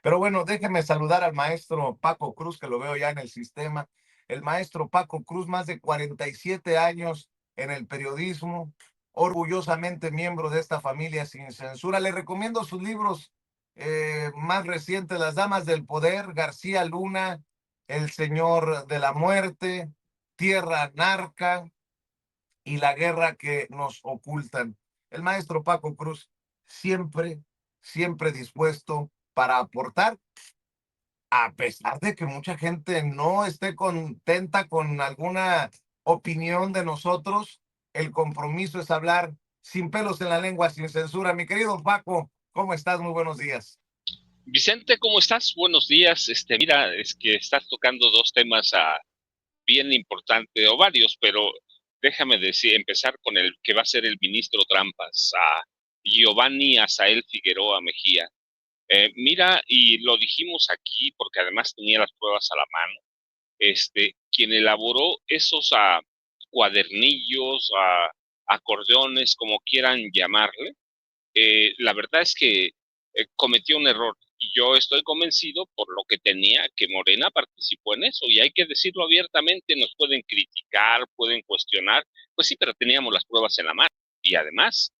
Pero bueno, déjeme saludar al maestro Paco Cruz, que lo veo ya en el sistema. El maestro Paco Cruz, más de 47 años en el periodismo, orgullosamente miembro de esta familia sin censura. Le recomiendo sus libros más recientes, Las Damas del Poder, García Luna, El Señor de la Muerte, Tierra Narca y La Guerra que nos ocultan. El maestro Paco Cruz siempre, siempre dispuesto para aportar, a pesar de que mucha gente no esté contenta con alguna opinión de nosotros. El compromiso es hablar sin pelos en la lengua, sin censura. Mi querido Paco, ¿cómo estás? Muy buenos días. Vicente, ¿cómo estás? Buenos días. Mira, es que estás tocando dos temas bien importantes, o varios, pero déjame empezar con el que va a ser el ministro Trampas, a Giovanni Azael Figueroa Mejía. Mira, y lo dijimos aquí porque además tenía las pruebas a la mano, quien elaboró esos cuadernillos, acordeones, como quieran llamarle, la verdad es que cometió un error. Y yo estoy convencido, por lo que tenía, que Morena participó en eso. Y hay que decirlo abiertamente, nos pueden criticar, pueden cuestionar. Pues sí, pero teníamos las pruebas en la mano. Y además,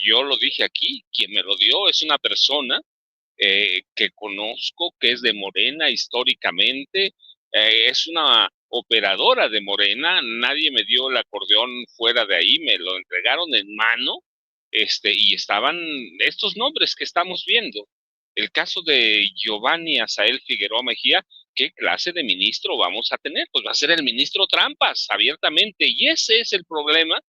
yo lo dije aquí, quien me lo dio es una persona que conozco, que es de Morena históricamente, es una operadora de Morena, nadie me dio el acordeón fuera de ahí, me lo entregaron en mano, y estaban estos nombres que estamos viendo. El caso de Giovanni Azael Figueroa Mejía, ¿qué clase de ministro vamos a tener? Pues va a ser el ministro Trampas, abiertamente, y ese es el problema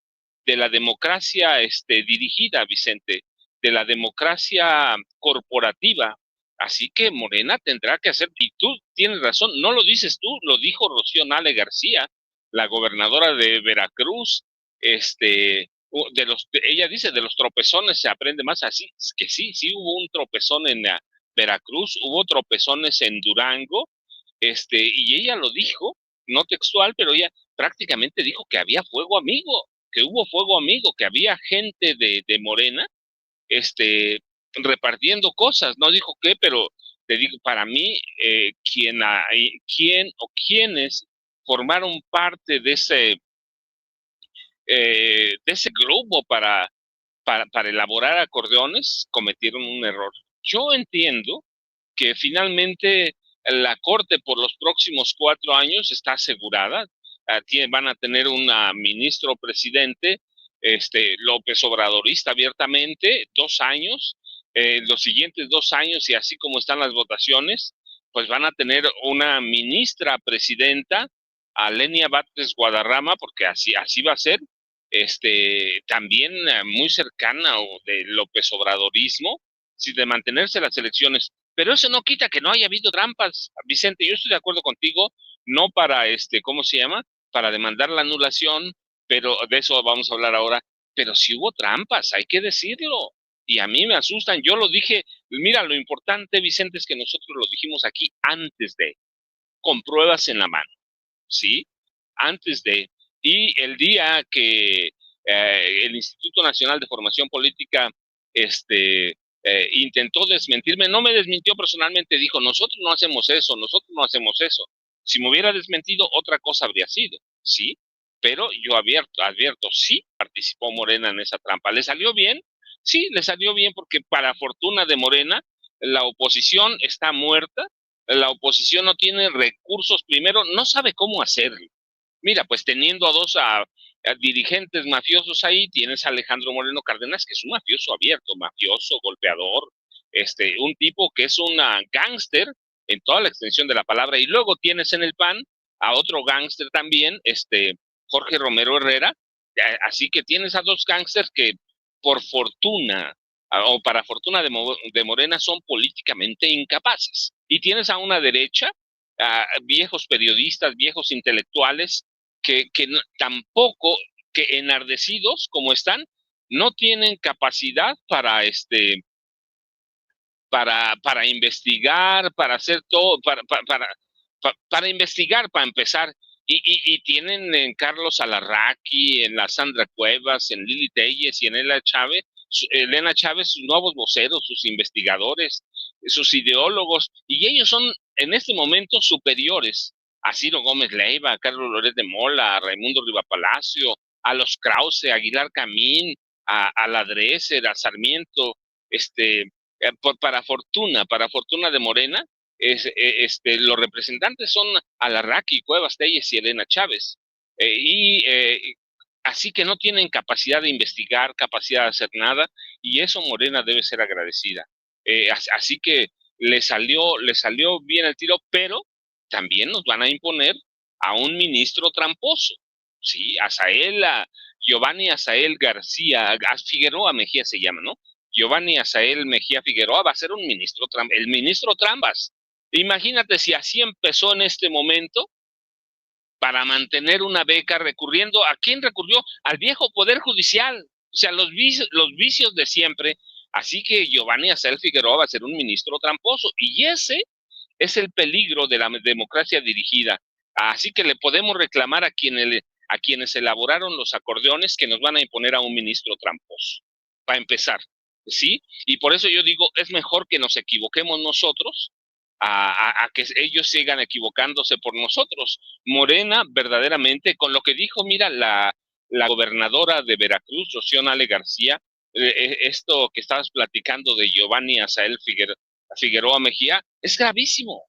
de la democracia dirigida, Vicente, de la democracia corporativa. Así que Morena tendrá que hacer, y tú tienes razón, no lo dices tú, lo dijo Rocío Nale García, la gobernadora de Veracruz, ella dice, de los tropezones se aprende más. Así que sí, sí hubo un tropezón en Veracruz, hubo tropezones en Durango, y ella lo dijo, no textual, pero ella prácticamente dijo que había fuego amigo, que hubo fuego amigo, que había gente de Morena, este, repartiendo cosas, no dijo qué, pero te digo, para mí, quién o quienes formaron parte de ese grupo para elaborar acordeones, cometieron un error. Yo entiendo que finalmente la Corte por los próximos 4 años está asegurada. Van a tener un ministro presidente, López Obradorista abiertamente, 2 años. Los siguientes 2 años, y así como están las votaciones, pues van a tener una ministra presidenta, Alenia Vázquez Guadarrama, porque así va a ser, también muy cercana o de López Obradorismo, si de mantenerse las elecciones. Pero eso no quita que no haya habido trampas, Vicente. Yo estoy de acuerdo contigo, no para ¿cómo se llama? Para demandar la anulación, pero de eso vamos a hablar ahora. Pero si hubo trampas, hay que decirlo. Y a mí me asustan. Yo lo dije, mira, lo importante, Vicente, es que nosotros lo dijimos aquí antes de, con pruebas en la mano, ¿sí? Antes de, y el día que el Instituto Nacional de Formación Política intentó desmentirme, no me desmintió personalmente, dijo, nosotros no hacemos eso, nosotros no hacemos eso. Si me hubiera desmentido, otra cosa habría sido, ¿sí? Pero yo advierto, sí participó Morena en esa trampa. ¿Le salió bien? Sí, le salió bien porque para fortuna de Morena, la oposición está muerta, la oposición no tiene recursos, primero, no sabe cómo hacerlo. Mira, pues teniendo a dos dirigentes mafiosos ahí, tienes a Alejandro Moreno Cárdenas, que es un mafioso abierto, mafioso, golpeador, un tipo que es un gángster en toda la extensión de la palabra, y luego tienes en el PAN a otro gángster también, Jorge Romero Herrera, así que tienes a dos gángsters que por fortuna o para fortuna de Morena son políticamente incapaces, y tienes a una derecha, viejos periodistas, viejos intelectuales, que tampoco, que enardecidos como están, no tienen capacidad para investigar, para hacer todo, para investigar, para empezar. Y tienen en Carlos Alarraqui, en la Sandra Cuevas, en Lili Telles y en Elena Chávez sus nuevos voceros, sus investigadores. sus ideólogos, y ellos son en este momento superiores a Ciro Gómez Leiva, a Carlos Loret de Mola, a Raimundo Riva Palacio, a los Krause, a Aguilar Camín, a la Dresser, a Sarmiento, para fortuna de Morena, los representantes son Alarraqui, Cuevas Telles y Elena Chávez. Así que no tienen capacidad de investigar, capacidad de hacer nada, y eso Morena debe ser agradecida. Así que le salió bien el tiro, pero también nos van a imponer a un ministro tramposo, ¿sí? A Giovanni Azael García, Figueroa Mejía se llama, ¿no? Giovanni Azael Mejía Figueroa va a ser un ministro, el ministro Trambas. Imagínate si así empezó en este momento para mantener una beca, recurriendo, ¿a quién recurrió? Al viejo Poder Judicial, o sea, los vicios de siempre. Así que Giovanni Azael Figueroa va a ser un ministro tramposo, y ese es el peligro de la democracia dirigida. Así que le podemos reclamar a quienes elaboraron los acordeones que nos van a imponer a un ministro tramposo, para empezar, ¿sí? Y por eso yo digo, es mejor que nos equivoquemos nosotros a que ellos sigan equivocándose por nosotros. Morena, verdaderamente, con lo que dijo, mira, la gobernadora de Veracruz, Rocío Nale García, esto que estabas platicando de Giovanni Azael Figueroa Mejía, es gravísimo,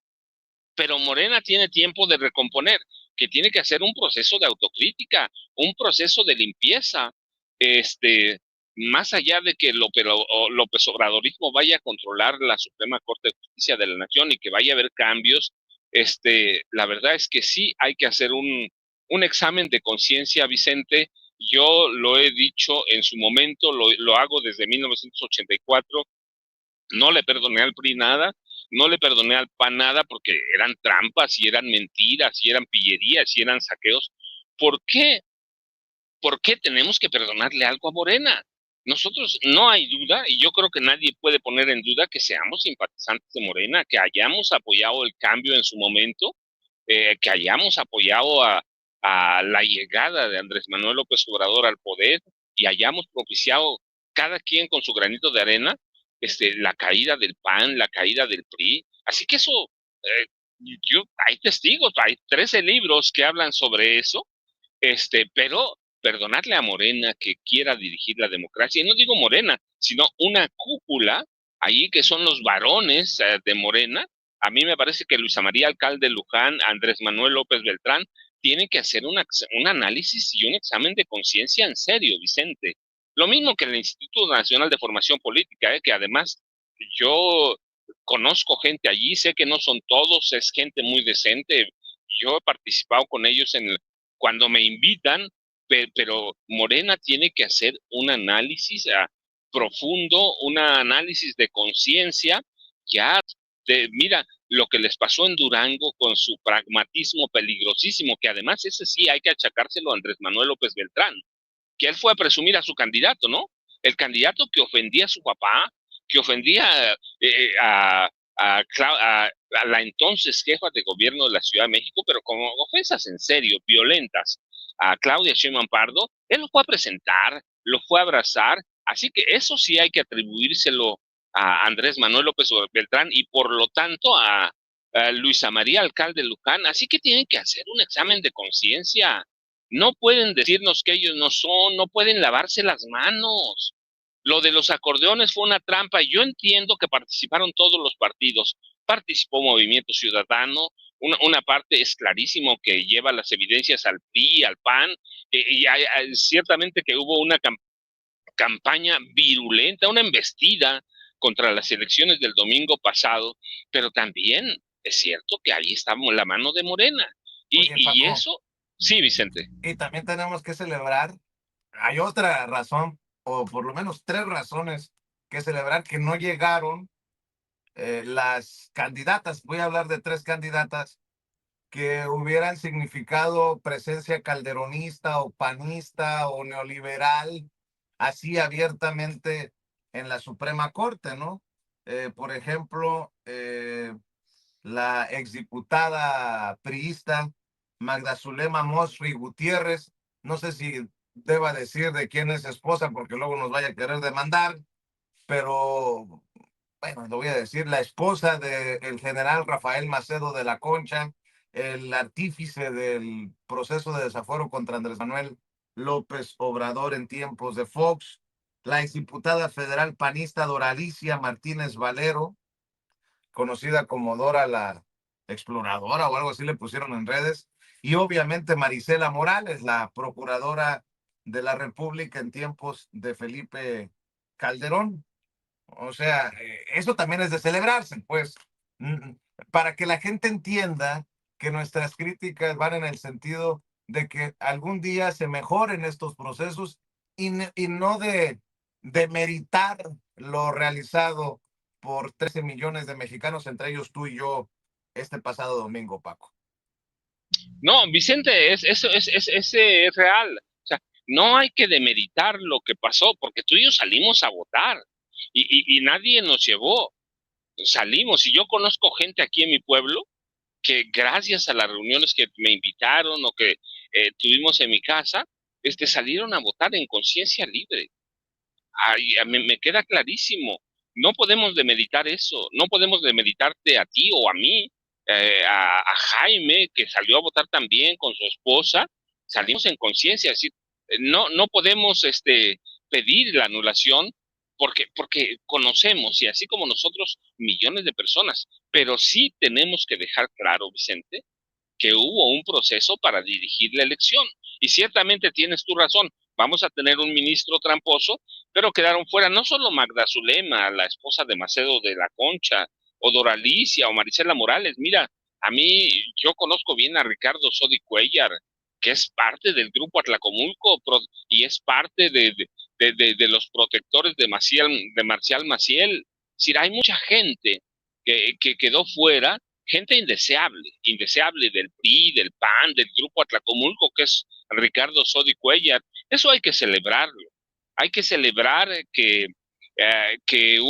pero Morena tiene tiempo de recomponer, que tiene que hacer un proceso de autocrítica, un proceso de limpieza, más allá de que López Obradorismo vaya a controlar la Suprema Corte de Justicia de la Nación y que vaya a haber cambios, la verdad es que sí hay que hacer un examen de conciencia, Vicente. Yo lo he dicho en su momento, lo hago desde 1984, no le perdoné al PRI nada, no le perdoné al PAN nada, porque eran trampas y eran mentiras y eran pillerías y eran saqueos. ¿Por qué? ¿Por qué tenemos que perdonarle algo a Morena? Nosotros, no hay duda, y yo creo que nadie puede poner en duda que seamos simpatizantes de Morena, que hayamos apoyado el cambio en su momento, que hayamos apoyado a la llegada de Andrés Manuel López Obrador al poder y hayamos propiciado cada quien con su granito de arena, la caída del PAN, la caída del PRI. Así que eso, eh, hay testigos, hay 13 libros que hablan sobre eso, pero perdonarle a Morena que quiera dirigir la democracia, y no digo Morena, sino una cúpula ahí que son los varones de Morena. A mí me parece que Luisa María Alcalde Luján, Andrés Manuel López Beltrán, tienen que hacer un análisis y un examen de conciencia en serio, Vicente. Lo mismo que el Instituto Nacional de Formación Política, que además yo conozco gente allí, sé que no son todos, es gente muy decente. Yo he participado con ellos cuando me invitan, pero Morena tiene que hacer un análisis profundo, un análisis de conciencia, ya mira lo que les pasó en Durango con su pragmatismo peligrosísimo, que además ese sí hay que achacárselo a Andrés Manuel López Beltrán, que él fue a presumir a su candidato, ¿no? El candidato que ofendía a su papá, que ofendía a la entonces jefa de gobierno de la Ciudad de México, pero con ofensas en serio, violentas, a Claudia Sheinbaum Pardo, él lo fue a presentar, lo fue a abrazar, así que eso sí hay que atribuírselo a Andrés Manuel López Beltrán y por lo tanto a Luisa María Alcalde Luján, así que tienen que hacer un examen de conciencia. No pueden decirnos que ellos no son, no pueden lavarse las manos. Lo de los acordeones fue una trampa. Yo entiendo que participaron todos los partidos. Participó Movimiento Ciudadano. Una parte es clarísimo que lleva las evidencias al PRI, al PAN, y ciertamente que hubo una campaña virulenta, una embestida contra las elecciones del domingo pasado, pero también es cierto que ahí está la mano de Morena. Oye, Y Paco, eso, sí, Vicente. y también tenemos que celebrar, hay otra razón, o por lo menos tres razones que celebrar que no llegaron las candidatas. Voy a hablar de tres candidatas que hubieran significado presencia calderonista o panista o neoliberal, así abiertamente en la Suprema Corte, ¿no? Por ejemplo, la exdiputada priista Magda Zulema Mosri Gutiérrez, no sé si deba decir de quién es esposa porque luego nos vaya a querer demandar, pero bueno, lo voy a decir, la esposa del general Rafael Macedo de la Concha, el artífice del proceso de desafuero contra Andrés Manuel López Obrador en tiempos de Fox, la exdiputada federal panista Doralicia Martínez Valero, conocida como Dora la Exploradora o algo así le pusieron en redes, y obviamente Marisela Morales, la procuradora de la República en tiempos de Felipe Calderón. O sea, eso también es de celebrarse, pues, para que la gente entienda que nuestras críticas van en el sentido de que algún día se mejoren estos procesos y no de meritar lo realizado por 13 millones de mexicanos, entre ellos tú y yo, este pasado domingo, Paco. No, Vicente, ese es real. O sea, no hay que demeritar lo que pasó, porque tú y yo salimos a votar y nadie nos llevó. Salimos, y yo conozco gente aquí en mi pueblo que gracias a las reuniones que me invitaron o que tuvimos en mi casa, salieron a votar en conciencia libre. Ay, me queda clarísimo. No podemos demeritar eso, no podemos demeritarte a ti o a mí, a Jaime, que salió a votar también con su esposa, salimos en conciencia, es decir, no podemos pedir la anulación porque conocemos, y así como nosotros, millones de personas, pero sí tenemos que dejar claro, Vicente, que hubo un proceso para dirigir la elección. Y ciertamente tienes tu razón, vamos a tener un ministro tramposo, pero quedaron fuera no solo Magda Zulema, la esposa de Macedo de la Concha, o Doralicia, o Marisela Morales. Mira, a mí, yo conozco bien a Ricardo Sodi Cuellar, que es parte del grupo Atlacomulco y es parte de los protectores de Marcial Maciel. Es decir, hay mucha gente que quedó fuera, gente indeseable, indeseable del PRI, del PAN, del grupo Atlacomulco, que es Ricardo Sodi Cuellar. Eso hay que celebrarlo. Hay que celebrar que que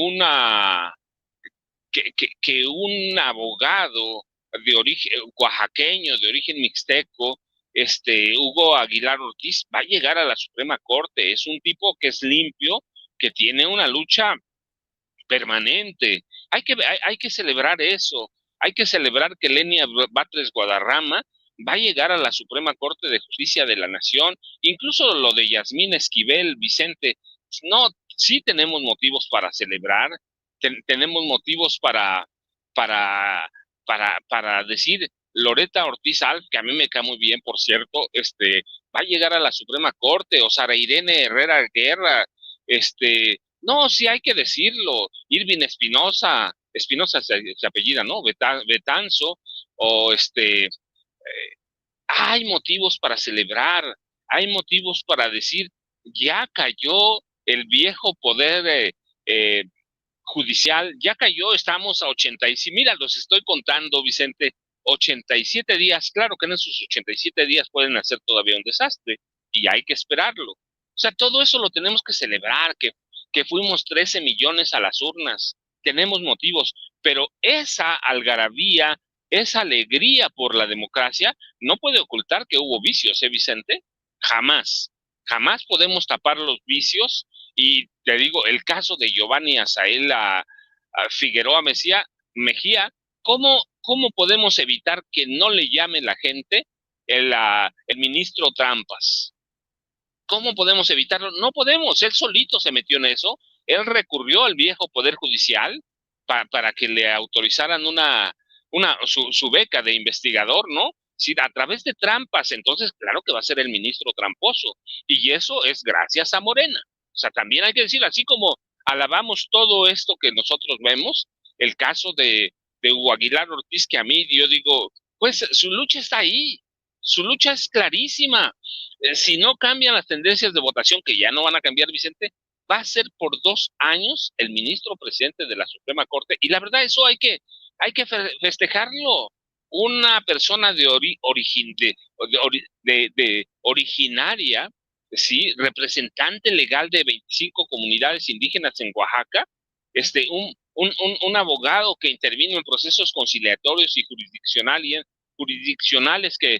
un abogado de origen oaxaqueño, de origen mixteco, Hugo Aguilar Ortiz, va a llegar a la Suprema Corte. Es un tipo que es limpio, que tiene una lucha permanente. Hay que celebrar eso. Hay que celebrar que Lenia Batres Guadarrama va a llegar a la Suprema Corte de Justicia de la Nación. Incluso lo de Yasmín Esquivel, Vicente, no, sí tenemos motivos para celebrar, tenemos motivos para, para decir, Loreta Ortiz Alf, que a mí me cae muy bien, por cierto, va a llegar a la Suprema Corte, o Sara Irene Herrera Guerra, no, sí hay que decirlo. Irving Espinosa, Espinosa se apellida, ¿no? Betanzo, o hay motivos para celebrar, hay motivos para decir, ya cayó el viejo poder eh, judicial, ya cayó, estamos a 87, mira, los estoy contando, Vicente, 87 días, claro que en esos 87 días pueden hacer todavía un desastre y hay que esperarlo. O sea, todo eso lo tenemos que celebrar, que fuimos 13 millones a las urnas, tenemos motivos, pero esa algarabía, esa alegría por la democracia no puede ocultar que hubo vicios, ¿eh, Vicente? Jamás, jamás podemos tapar los vicios. Y te digo, el caso de Giovanni Azael a Figueroa Mejía, ¿cómo podemos evitar que no le llame la gente el ministro Trampas? ¿Cómo podemos evitarlo? No podemos, él solito se metió en eso, él recurrió al viejo Poder Judicial para que le autorizaran su beca de investigador, ¿no? Sí, a través de trampas, entonces claro que va a ser el ministro tramposo. Y eso es gracias a Morena. O sea, también hay que decir, así como alabamos todo esto que nosotros vemos, el caso de Hugo Aguilar Ortiz, que a mí yo digo, pues su lucha está ahí, su lucha es clarísima. Si no cambian las tendencias de votación, que ya no van a cambiar, Vicente, va a ser por 2 años el ministro presidente de la Suprema Corte. Y la verdad, eso hay que festejarlo. Una persona de originaria, ¿sí? Representante legal de 25 comunidades indígenas en Oaxaca, un abogado que intervino en procesos conciliatorios y jurisdiccionales que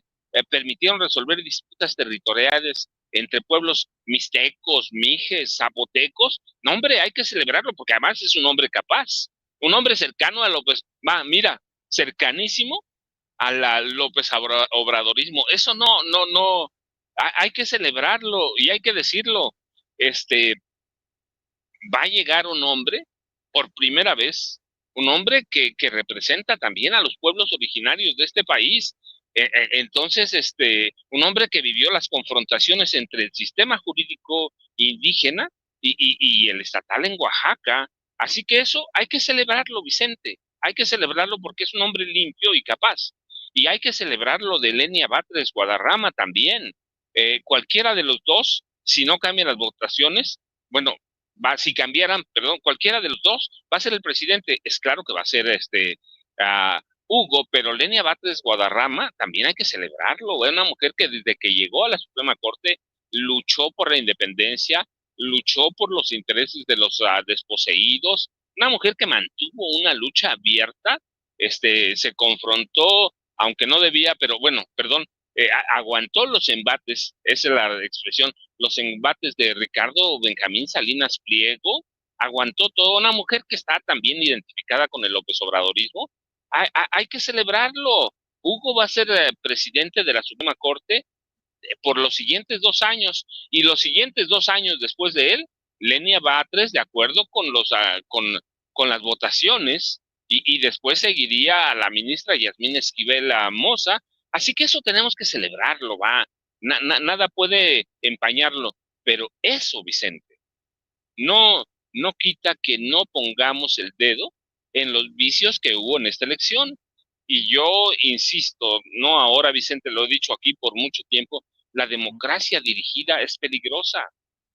permitieron resolver disputas territoriales entre pueblos mixtecos, mijes, zapotecos. No, hombre, hay que celebrarlo porque además es un hombre capaz. Un hombre cercano a López, mira, cercanísimo a la López Obradorismo. Eso no, hay que celebrarlo y hay que decirlo. Este, va a llegar un hombre, por primera vez, un hombre que representa también a los pueblos originarios de este país. Entonces, un hombre que vivió las confrontaciones entre el sistema jurídico indígena y el estatal en Oaxaca. Así que eso hay que celebrarlo, Vicente. Hay que celebrarlo porque es un hombre limpio y capaz. Y hay que celebrarlo de Lenia Batres Guadarrama también. Cualquiera de los dos, si no cambian las votaciones, bueno, si cambiaran, perdón, cualquiera de los dos va a ser el presidente. Es claro que va a ser Hugo, pero Lenia Batres Guadarrama también hay que celebrarlo. Es una mujer que desde que llegó a la Suprema Corte luchó por la independencia, luchó por los intereses de los desposeídos, una mujer que mantuvo una lucha abierta, se confrontó, aunque no debía, pero bueno, perdón, aguantó los embates, esa es la expresión, los embates de Ricardo Benjamín Salinas Pliego, aguantó toda una mujer que está también identificada con el López Obradorismo. Hay que celebrarlo. Hugo va a ser presidente de la Suprema Corte por los siguientes 2 años y los siguientes 2 años después de él, Lenia Batres, de acuerdo con con las votaciones, y después seguiría a la ministra Yasmín Esquivel Moza. Así que eso tenemos que celebrarlo, va. Nada puede empañarlo, pero eso, Vicente, no, no quita que no pongamos el dedo en los vicios que hubo en esta elección. Y yo insisto, no ahora, Vicente, lo he dicho aquí por mucho tiempo, la democracia dirigida es peligrosa.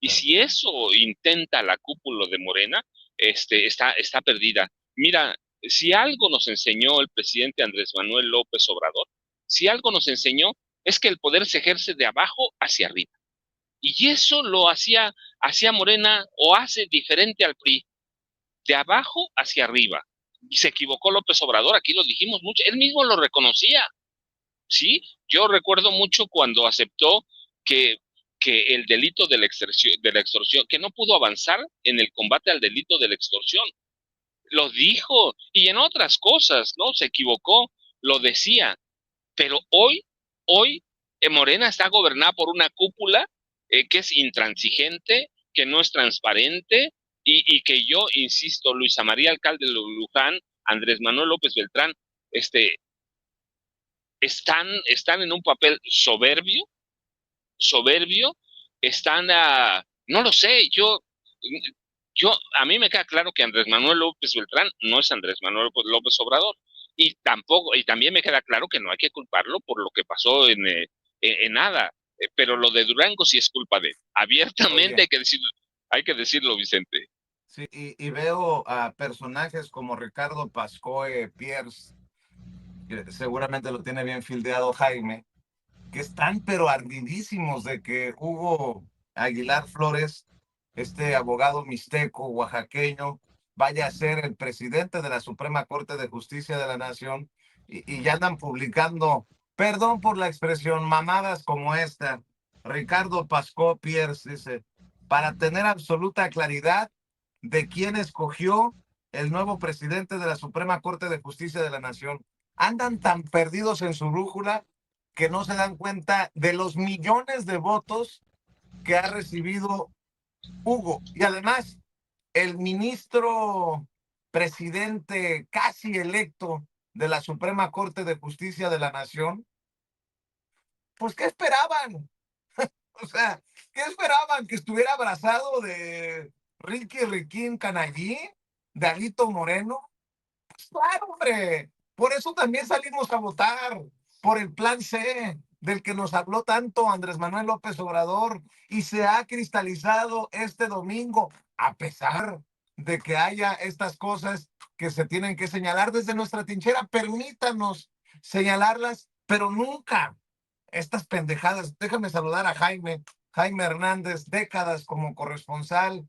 Y Claro. si eso intenta la cúpula de Morena, está perdida. Mira, si algo nos enseñó el presidente Andrés Manuel López Obrador, si algo nos enseñó, es que el poder se ejerce de abajo hacia arriba. Y eso lo hacía Morena o hace diferente al PRI, de abajo hacia arriba. Y se equivocó López Obrador, aquí lo dijimos mucho, él mismo lo reconocía, ¿sí? Yo recuerdo mucho cuando aceptó que, que el delito de la extorsión, que no pudo avanzar en el combate al delito de la extorsión. Lo dijo, y en otras cosas, ¿no? Se equivocó, lo decía, pero hoy, Morena está gobernada por una cúpula que es intransigente, que no es transparente y que yo, insisto, Luisa María Alcalde de Luján, Andrés Manuel López Beltrán, este, están en un papel soberbio, están, no lo sé, a mí me queda claro que Andrés Manuel López Beltrán no es Andrés Manuel López Obrador. Y también me queda claro que no hay que culparlo por lo que pasó en nada. Pero lo de Durango sí es culpa de él. Abiertamente Oye, hay que decirlo, Vicente. sí, y veo a personajes como Ricardo Pascoe Pierce, que seguramente lo tiene bien fildeado Jaime, que están pero ardidísimos de que Hugo Aguilar Flores, este abogado mixteco oaxaqueño, vaya a ser el presidente de la Suprema Corte de Justicia de la Nación y ya andan publicando, perdón por la expresión, mamadas como esta. Ricardo Pascó Pierce dice, para tener absoluta claridad de quién escogió el nuevo presidente de la Suprema Corte de Justicia de la Nación. Andan tan perdidos en su brújula que no se dan cuenta de los millones de votos que ha recibido Hugo. Y además, el ministro presidente casi electo de la Suprema Corte de Justicia de la Nación, pues ¿qué esperaban? O sea, ¿qué esperaban? ¿Que estuviera abrazado de Ricky Riquín Canallí, de Alito Moreno? Claro, hombre. Por eso también salimos a votar, por el plan C, del que nos habló tanto Andrés Manuel López Obrador, y se ha cristalizado este domingo, a pesar de que haya estas cosas que se tienen que señalar desde nuestra trinchera. Permítanos señalarlas, pero nunca estas pendejadas. Déjame saludar a Jaime Hernández, décadas como corresponsal